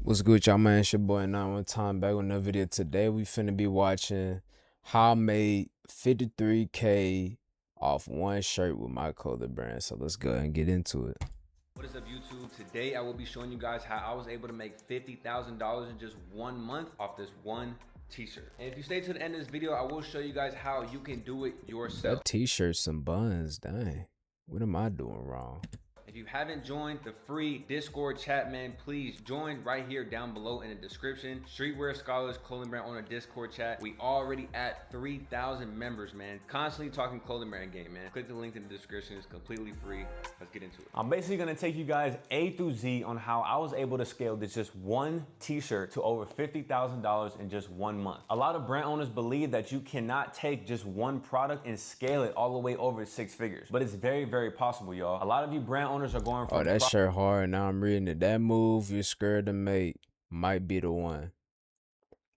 What's good, y'all, man? It's your boy 91Time back with another video. Today we finna be watching how I made 53K off one shirt with my clothing brand. So let's go and get into it. What is up, YouTube? Today I will be showing you guys how I was able to make $50,000 in just 1 month off this one t-shirt. And if you stay to the end of this video, I will show you guys how you can do it yourself. That t-shirt, some buns, dang. What am I doing wrong? If you haven't joined the free Discord chat, man, please join right here down below in the description. Streetwear Scholars Clothing Brand on a Discord chat. We already at 3,000 members, man. Constantly talking clothing brand game, man. Click the link in the description. It's completely free. Let's get into it. I'm basically gonna take you guys A through Z on how I was able to scale this just one t-shirt to over $50,000 in just 1 month. A lot of brand owners believe that you cannot take just one product and scale it all the way over 6 figures, but it's very, very possible, y'all. A lot of you brand owners are going from— Oh, that shirt hard. Now I'm reading it. That move you're scared to make might be the one.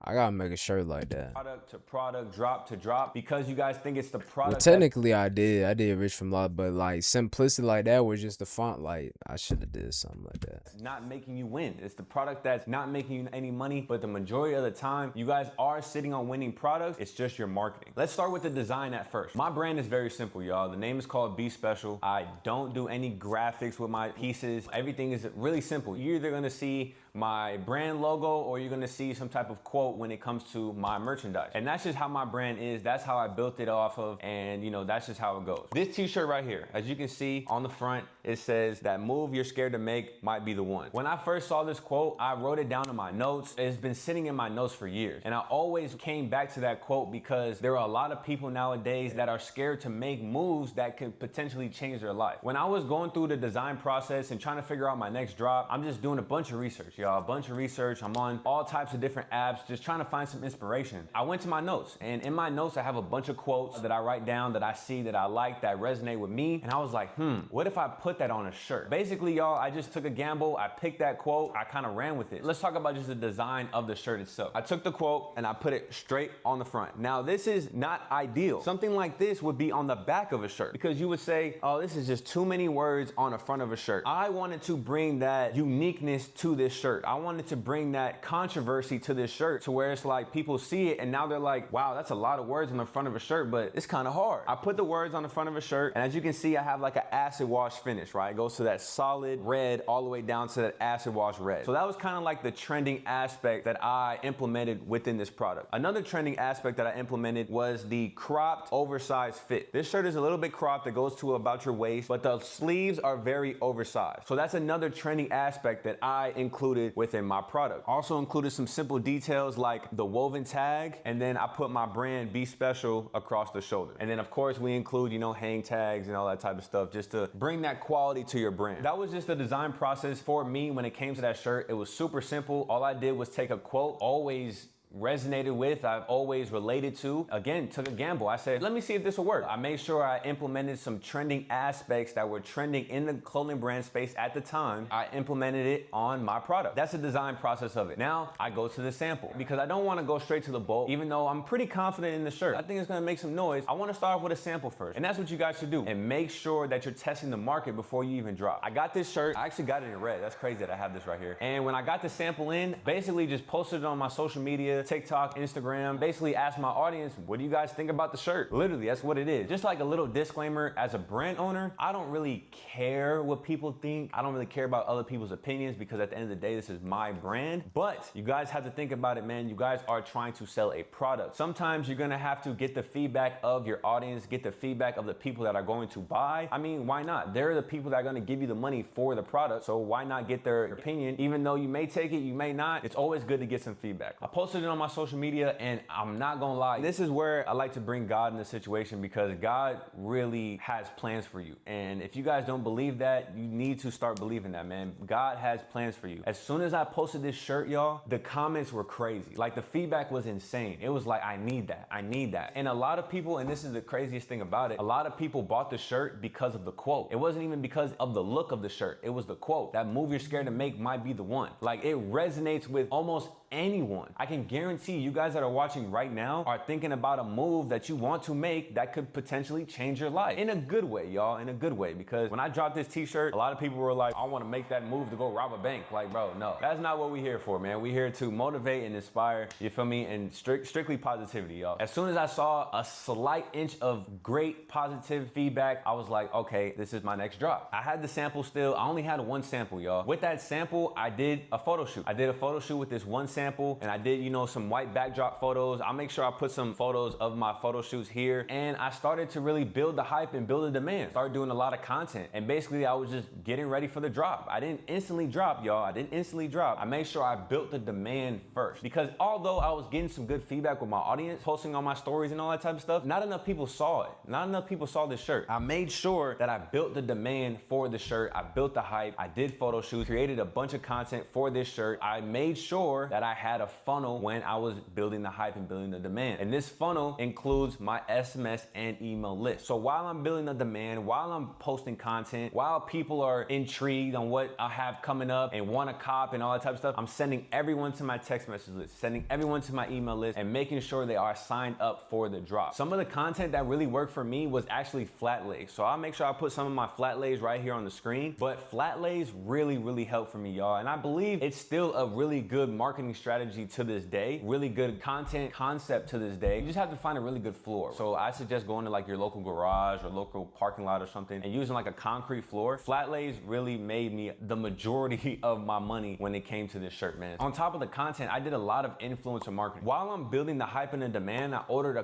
I gotta make a shirt like that. Product to product, drop to drop, because you guys think it's the product. Well, technically I did Rich from Lot, but like simplicity like that was just the font. Like I should have did something like that. Not making you win. It's the product that's not making you any money, but the majority of the time you guys are sitting on winning products. It's just your marketing. Let's start with the design at first. My brand is very simple, y'all. The name is called Be Special. I don't do any graphics with my pieces. Everything is really simple. You're either gonna see my brand logo or you're gonna see some type of quote when it comes to my merchandise. And that's just how my brand is. That's how I built it off of, and you know, that's just how it goes. This t-shirt right here, as you can see on the front, it says that move you're scared to make might be the one. When I first saw this quote, I wrote it down in my notes. It's been sitting in my notes for years. And I always came back to that quote because there are a lot of people nowadays that are scared to make moves that could potentially change their life. When I was going through the design process and trying to figure out my next drop, I'm just doing a bunch of research, y'all. A bunch of research. I'm on all types of different apps, just trying to find some inspiration. I went to my notes, and in my notes, I have a bunch of quotes that I write down that I see that I like, that resonate with me. And I was like, what if I put that on a shirt? Basically, y'all, I just took a gamble. I picked that quote. I kind of ran with it. Let's talk about just the design of the shirt itself. I took the quote and I put it straight on the front. Now, this is not ideal. Something like this would be on the back of a shirt because you would say, oh, this is just too many words on the front of a shirt. I wanted to bring that uniqueness to this shirt. I wanted to bring that controversy to this shirt to where it's like people see it and now they're like, wow, that's a lot of words on the front of a shirt, but it's kind of hard. I put the words on the front of a shirt, and as you can see, I have like an acid wash finish, right? It goes to that solid red all the way down to that acid wash red. So that was kind of like the trending aspect that I implemented within this product. Another trending aspect that I implemented was the cropped oversized fit. This shirt is a little bit cropped. It goes to about your waist, but the sleeves are very oversized. So that's another trending aspect that I included within my product. Also included some simple details like the woven tag, and then I put my brand Be Special across the shoulder. And then of course we include, you know, hang tags and all that type of stuff just to bring that quality to your brand. That was just the design process for me when it came to that shirt. It was super simple. All I did was take a quote, always resonated with, I've always related to. Again, took a gamble. I said, let me see if this will work. I made sure I implemented some trending aspects that were trending in the clothing brand space at the time. I implemented it on my product. That's the design process of it. Now I go to the sample because I don't want to go straight to the bulk, even though I'm pretty confident in the shirt. I think it's going to make some noise. I want to start off with a sample first. And that's what you guys should do. And make sure that you're testing the market before you even drop. I got this shirt. I actually got it in red. That's crazy that I have this right here. And when I got the sample in, basically just posted it on my social media, TikTok, Instagram, basically asked my audience, what do you guys think about the shirt? Literally, that's what it is. Just like a little disclaimer, as a brand owner, I don't really care what people think. I don't really care about other people's opinions because at the end of the day, this is my brand. But you guys have to think about it, man. You guys are trying to sell a product. Sometimes you're gonna have to get the feedback of your audience, get the feedback of the people that are going to buy. I mean, why not? They're the people that are gonna give you the money for the product. So why not get their opinion? Even though you may take it, you may not. It's always good to get some feedback. I posted it on my social media, and I'm not gonna lie, this is where I like to bring God in the situation because God really has plans for you. And if you guys don't believe that, you need to start believing that, man. God has plans for you. As soon as I posted this shirt, y'all, the comments were crazy. Like the feedback was insane. It was like, I need that. I need that. And a lot of people, and this is the craziest thing about it, a lot of people bought the shirt because of the quote. It wasn't even because of the look of the shirt. It was the quote. That move you're scared to make might be the one. Like it resonates with almost anyone. I can guarantee guarantee you guys that are watching right now are thinking about a move that you want to make that could potentially change your life. In a good way, y'all, in a good way. Because when I dropped this t-shirt, a lot of people were like, I want to make that move to go rob a bank. Like, bro, no. That's not what we're here for, man. We're here to motivate and inspire, you feel me? And strictly positivity, y'all. As soon as I saw a slight inch of great positive feedback, I was like, okay, this is my next drop. I had the sample still. I only had one sample, y'all. With that sample, I did a photo shoot. I did a photo shoot with this one sample, and I did, you know, some white backdrop photos. I'll make sure I put some photos of my photo shoots here. And I started to really build the hype and build the demand. Started doing a lot of content. And basically, I was just getting ready for the drop. I didn't instantly drop, y'all. I didn't instantly drop. I made sure I built the demand first. Because although I was getting some good feedback with my audience, posting on my stories and all that type of stuff, not enough people saw it. Not enough people saw this shirt. I made sure that I built the demand for the shirt. I built the hype. I did photo shoots, created a bunch of content for this shirt. I made sure that I had a funnel when I was building the hype and building the demand. And this funnel includes my SMS and email list. So while I'm building the demand, while I'm posting content, while people are intrigued on what I have coming up and want to cop and all that type of stuff, I'm sending everyone to my text message list, sending everyone to my email list, and making sure they are signed up for the drop. Some of the content that really worked for me was actually flat lays. So I'll make sure I put some of my flat lays right here on the screen. But flat lays really helped for me, y'all. And I believe it's still a really good marketing strategy to this day, really good content concept to this day. You just have to find a really good floor. So I suggest going to like your local garage or local parking lot or something and using like a concrete floor. Flat lays really made me the majority of my money when it came to this shirt, man. On top of the content, I did a lot of influencer marketing. While I'm building the hype and the demand, I ordered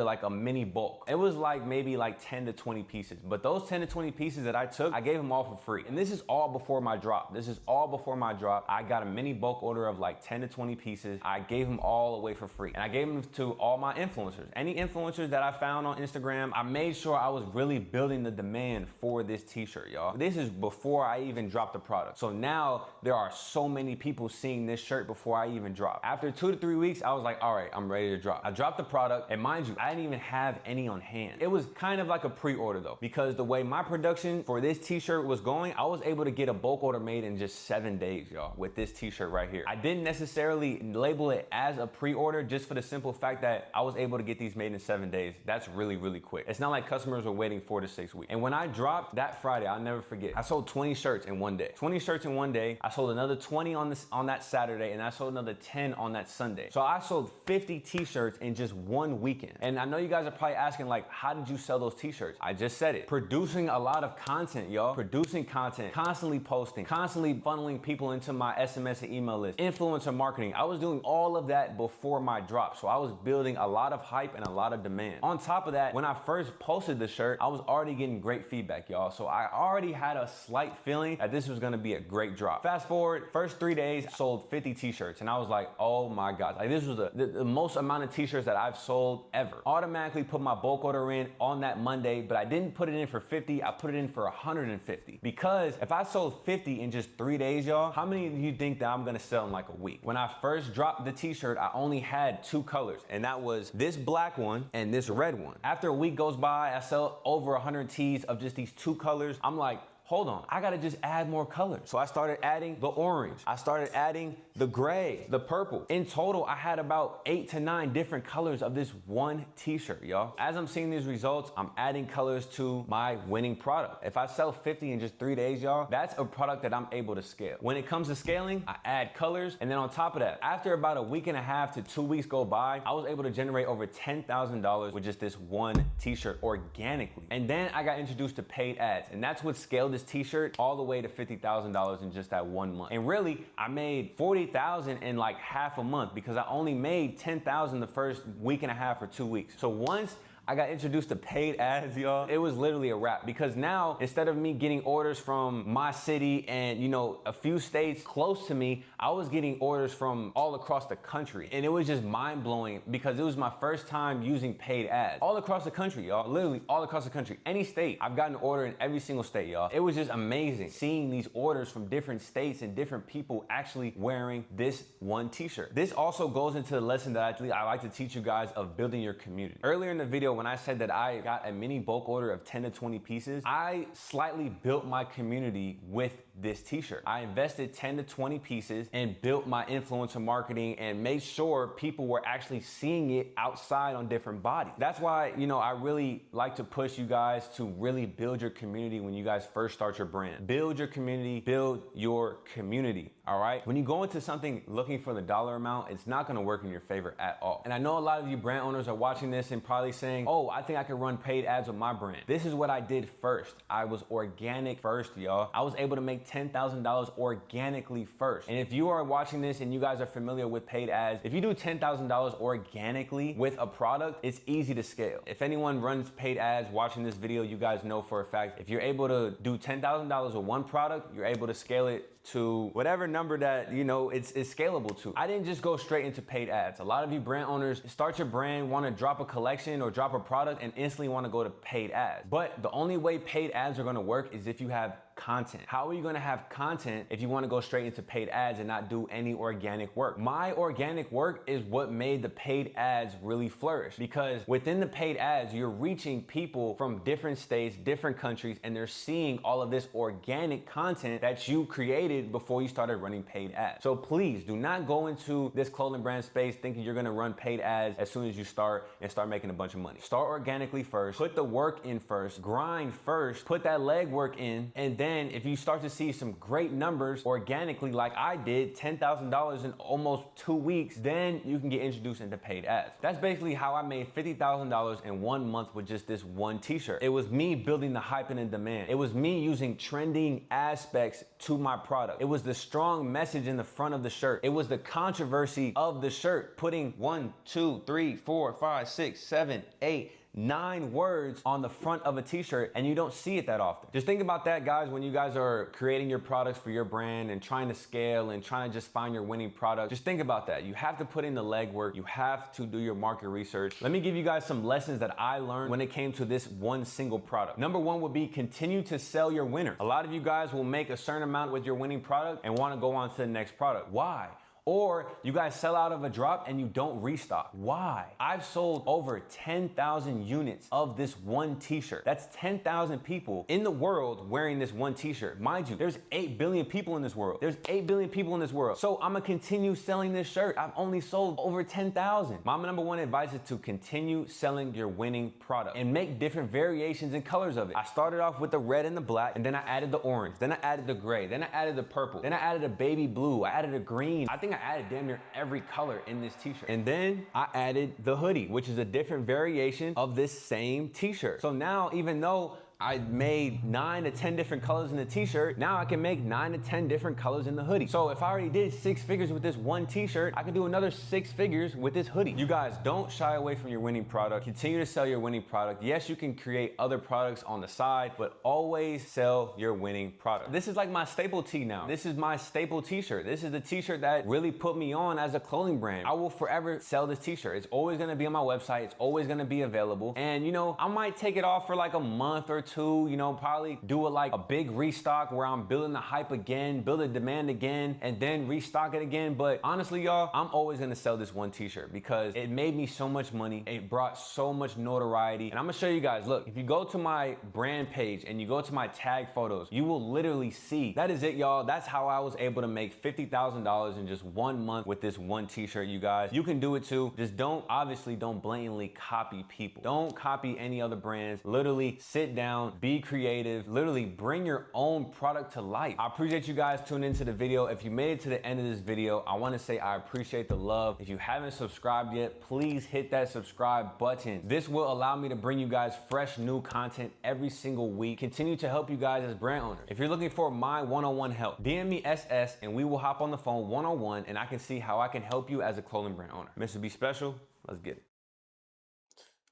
like a mini bulk. It was like maybe like 10 to 20 pieces. But those 10 to 20 pieces that I took, I gave them all for free. And this is all before my drop. This is all before my drop. I got a mini bulk order of like 10 to 20 pieces. I gave them all away for free. And I gave them to all my influencers. Any influencers that I found on Instagram, I made sure I was really building the demand for this t-shirt, y'all. This is before I even dropped the product. So now there are so many people seeing this shirt before I even drop. After 2 to 3 weeks, I was like, all right, I'm ready to drop. I dropped the product, and mind you, I didn't even have any on hand. It was kind of like a pre-order though, because the way my production for this t-shirt was going, I was able to get a bulk order made in just 7 days, y'all, with this t-shirt right here. I didn't necessarily label it as a pre-order just for the simple fact that I was able to get these made in 7 days. That's really quick. It's not like customers were waiting 4 to 6 weeks. And when I dropped that Friday, I'll never forget, I sold 20 shirts in one day. 20 shirts in one day. I sold another 20 on that Saturday, and I sold another 10 on that Sunday. So I sold 50 t-shirts in just one weekend. And I know you guys are probably asking, like, how did you sell those t-shirts? I just said it. Producing a lot of content, y'all. Producing content, constantly posting, constantly funneling people into my SMS and email list, influencer marketing. I was doing all of that before my drop. So I was building a lot of hype and a lot of demand. On top of that, when I first posted the shirt, I was already getting great feedback, y'all. So I already had a slight feeling that this was gonna be a great drop. Fast forward, first 3 days, sold 50 t-shirts. And I was like, oh my God. Like, this was the most amount of t-shirts that I've sold ever. Automatically put my bulk order in on that Monday, but I didn't put it in for 50. I put it in for 150. Because if I sold 50 in just 3 days, y'all, how many of you think that I'm gonna sell in like a week? When I first dropped the t-shirt, I only had 2 colors, and that was this black one and this red one. After a week goes by, I sell over 100 tees of just these 2 colors. I'm like, hold on, I gotta just add more colors. So I started adding the orange. I started adding the gray, the purple. In total, I had about 8 to 9 different colors of this one t-shirt, y'all. As I'm seeing these results, I'm adding colors to my winning product. If I sell 50 in just 3 days, y'all, that's a product that I'm able to scale. When it comes to scaling, I add colors. And then on top of that, after about a week and a half to 2 weeks go by, I was able to generate over $10,000 with just this one t-shirt organically. And then I got introduced to paid ads. And that's what scaled this t-shirt all the way to $50,000 in just that 1 month. And really, I made $40,000 in like half a month because I only made $10,000 the first week and a half or 2 weeks. So once I got introduced to paid ads, y'all, it was literally a wrap, because now instead of me getting orders from my city and, you know, a few states close to me, I was getting orders from all across the country. And it was just mind blowing because it was my first time using paid ads all across the country, y'all, literally all across the country. Any state, I've gotten an order in every single state, y'all. It was just amazing seeing these orders from different states and different people actually wearing this one t-shirt. This also goes into the lesson that I like to teach you guys of building your community. Earlier in the video, when when I said that I got a mini bulk order of 10 to 20 pieces, I slightly built my community with this t-shirt. I invested 10 to 20 pieces and built my influencer marketing and made sure people were actually seeing it outside on different bodies. That's why, you know, I really like to push you guys to really build your community when you guys first start your brand. Build your community, build your community, all right? When you go into something looking for the dollar amount, it's not gonna work in your favor at all. And I know a lot of you brand owners are watching this and probably saying, oh, I think I can run paid ads with my brand. This is what I did first. I was organic first, y'all. I was able to make $10,000 organically first. And if you are watching this and you guys are familiar with paid ads, if you do $10,000 organically with a product, it's easy to scale. If anyone runs paid ads watching this video, you guys know for a fact, if you're able to do $10,000 with one product, you're able to scale it to whatever number that, you know, it's scalable to. I didn't just go straight into paid ads. A lot of you brand owners start your brand, want to drop a collection or drop a product and instantly want to go to paid ads. But the only way paid ads are going to work is if you have content. How are you going to have content if you want to go straight into paid ads and not do any organic work? My organic work is what made the paid ads really flourish, because within the paid ads, you're reaching people from different states, different countries, and they're seeing all of this organic content that you created before you started running paid ads. So please do not go into this clothing brand space thinking you're going to run paid ads as soon as you start and start making a bunch of money. Start organically first, put the work in first, grind first, put that leg work in, and then if you start to see some great numbers organically, like I did, $10,000 in almost 2 weeks, then you can get introduced into paid ads. That's basically how I made $50,000 in 1 month with just this one t-shirt. It was me building the hype and the demand. It was me using trending aspects to my product. It was the strong message in the front of the shirt. It was the controversy of the shirt, putting 1, 2, 3, 4, 5, 6, 7, 8, 9 words on the front of a t-shirt, and you don't see it that often. Just think about that, guys, when you guys are creating your products for your brand and trying to scale and trying to just find your winning product. Just think about that. You have to put in the legwork. You have to do your market research. Let me give you guys some lessons that I learned when it came to this one single product. Number one would be continue to sell your winner. A lot of you guys will make a certain amount with your winning product and want to go on to the next product. Why? Or you guys sell out of a drop and you don't restock. Why? I've sold over 10,000 units of this one t-shirt. That's 10,000 people in the world wearing this one t-shirt. Mind you, there's 8 billion people in this world. There's 8 billion people in this world. So I'm gonna continue selling this shirt. I've only sold over 10,000. My number one advice is to continue selling your winning product and make different variations and colors of it. I started off with the red and the black, and then I added the orange, then I added the gray, then I added the purple, then I added a baby blue, I added a green. I think I added damn near every color in this t-shirt. And then I added the hoodie, which is a different variation of this same t-shirt. So now, even though I made 9 to 10 different colors in the t-shirt, now I can make 9 to 10 different colors in the hoodie. So if I already did 6 figures with this one t-shirt, I can do another 6 figures with this hoodie. You guys, don't shy away from your winning product. Continue to sell your winning product. Yes, you can create other products on the side, but always sell your winning product. This is like my staple tee now. This is my staple t-shirt. This is the t-shirt that really put me on as a clothing brand. I will forever sell this t-shirt. It's always gonna be on my website. It's always gonna be available. And you know, I might take it off for like a month or two, you know, probably do a big restock where I'm building the hype again, build the demand again, and then restock it again. But honestly, y'all, I'm always gonna sell this one t-shirt because it made me so much money. It brought so much notoriety. And I'm gonna show you guys, look, if you go to my brand page and you go to my tag photos, you will literally see, that is it, y'all. That's how I was able to make $50,000 in just 1 month with this one t-shirt, you guys. You can do it too. Just obviously don't blatantly copy people. Don't copy any other brands. Literally sit down, be creative, literally bring your own product to life. I appreciate you guys tuning into the video. If you made it to the end of this video, I wanna say I appreciate the love. If you haven't subscribed yet, please hit that subscribe button. This will allow me to bring you guys fresh new content every single week. Continue to help you guys as brand owners. If you're looking for my one-on-one help, DM me SS and we will hop on the phone one-on-one and I can see how I can help you as a clothing brand owner. Mr. Be Special, let's get it.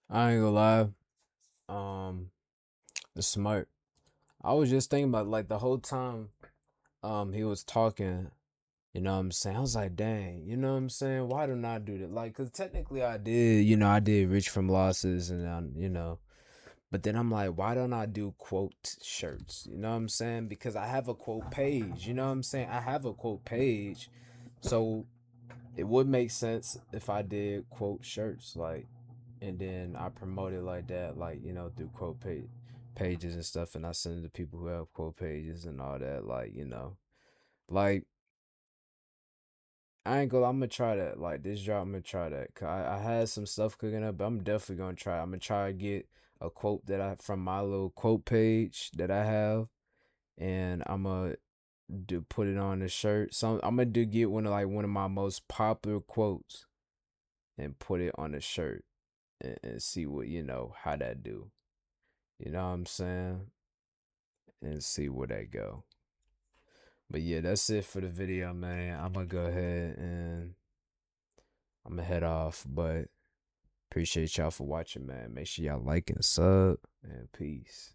I ain't gonna lie. The smart. I was just thinking about like the whole time he was talking, you know what I'm saying? I was like, dang, you know what I'm saying? Why don't I do that? Like, cause technically I did, you know, I did Rich from Losses and you know, but then I'm like, why don't I do quote shirts? You know what I'm saying? Because I have a quote page, you know what I'm saying? I have a quote page. So it would make sense if I did quote shirts. Like, and then I promote it like that, like, you know, through pages and stuff, and I send it to people who have quote pages and all that, like, you know, like, I ain't gonna. I'm gonna try that. Like this drop, I'm gonna try that. 'Cause I had some stuff cooking up, but I'm definitely gonna try. I'm gonna try to get a quote that I from my little quote page that I have, and I'm gonna do put it on the shirt. So I'm gonna do get one of my most popular quotes and put it on the shirt and see what how that do. You know what I'm saying? And see where that go. But yeah, that's it for the video, man. I'm gonna go ahead and I'm gonna head off, but appreciate y'all for watching, man. Make sure y'all like and sub, and peace.